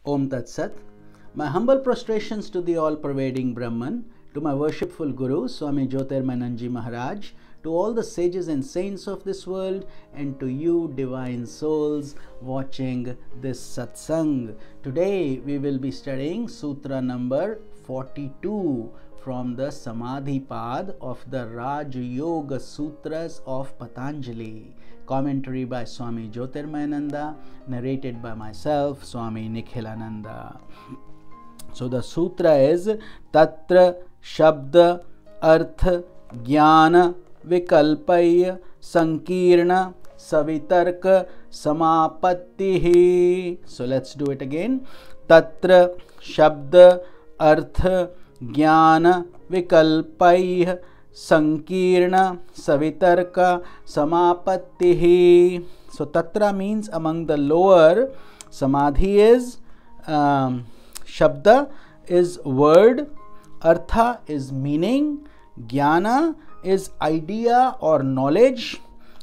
Om Tat Sat. My humble prostrations to the all-pervading Brahman, to my worshipful Guru, Swami Jyotirmananji Maharaj, to all the sages and saints of this world, and to you divine souls watching this satsang. Today we will be studying Sutra number 42 from the Samadhi Pad of the Raj Yoga Sutras of Patanjali. Commentary by Swami Jyotirmayananda, narrated by myself, Swami Nikhilananda. So the sutra is Tatra Shabda Arth Jnana Vikalpaya Sankirna Savitarka Samapattihi. So let's do it again. Tatra Shabda Arth Jnana Vikalpaya Sankirna Savitarka Samapattihi. So Tatra means among the lower, Samadhi is Shabda is word, Artha is meaning, Jnana is idea or knowledge,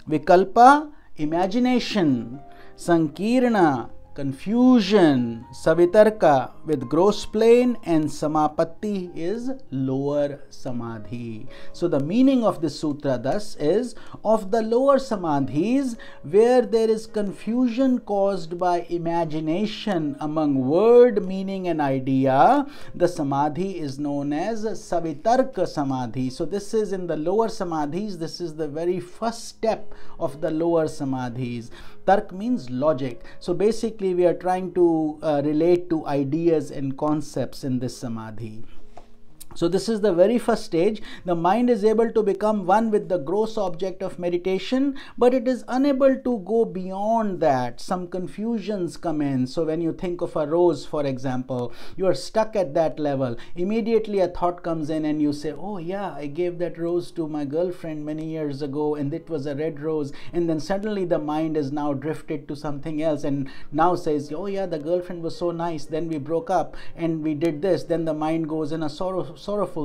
Vikalpa imagination, Sankirna confusion, Savitarka with gross plane, and Samapatti is lower Samadhi. So the meaning of this sutra thus is, of the lower Samadhis where there is confusion caused by imagination among word, meaning and idea, the Samadhi is known as Savitarka Samadhi. So this is in the lower Samadhis, this is the very first step of the lower Samadhis. Tark means logic. So basically we are trying to relate to ideas and concepts in this Samadhi. So this is the very first stage. The mind is able to become one with the gross object of meditation, but it is unable to go beyond that. Some confusions come in. So when you think of a rose, for example, you are stuck at that level. Immediately a thought comes in and you say, oh yeah, I gave that rose to my girlfriend many years ago and it was a red rose. And then suddenly the mind is now drifted to something else and now says, oh yeah, the girlfriend was so nice, then we broke up and we did this. Then the mind goes in a sorrowful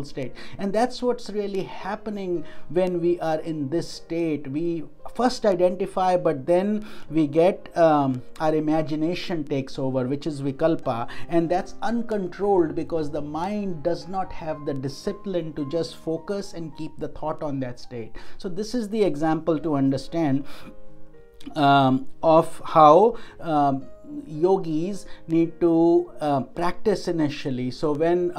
state. And that's what's really happening when we are in this state. We first identify, but then we get our imagination takes over, which is vikalpa, and that's uncontrolled because the mind does not have the discipline to just focus and keep the thought on that state. So this is the example to understand of how yogis need to practice initially. So when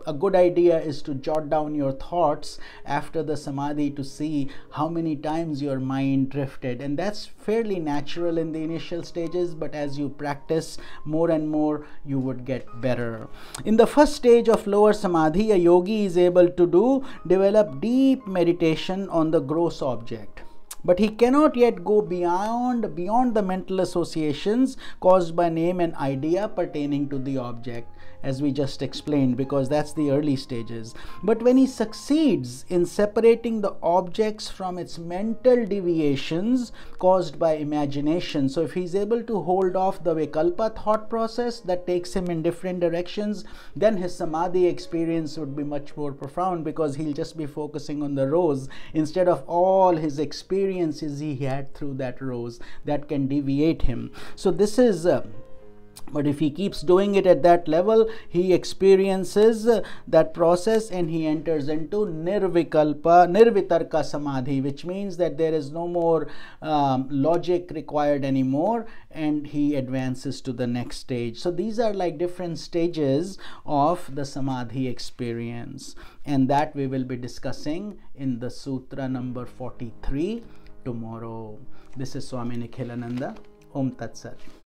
a good idea is to jot down your thoughts after the samadhi to see how many times your mind drifted, and that's fairly natural in the initial stages, but as you practice more and more you would get better. In the first stage of lower samadhi, a yogi is able to develop deep meditation on the gross object, but he cannot yet go beyond the mental associations caused by name and idea pertaining to the object, as we just explained, because that's the early stages. But when he succeeds in separating the objects from its mental deviations caused by imagination, so if he's able to hold off the vikalpa thought process that takes him in different directions, then his samadhi experience would be much more profound, because he'll just be focusing on the rose instead of all his experiences he had through that rose that can deviate him. So this is but if he keeps doing it at that level, he experiences that process and he enters into nirvitarka samadhi, which means that there is no more logic required anymore, and he advances to the next stage. So these are like different stages of the samadhi experience, and that we will be discussing in the sutra number 43 tomorrow. This is Swami Nikhilananda. Om Tat Sat.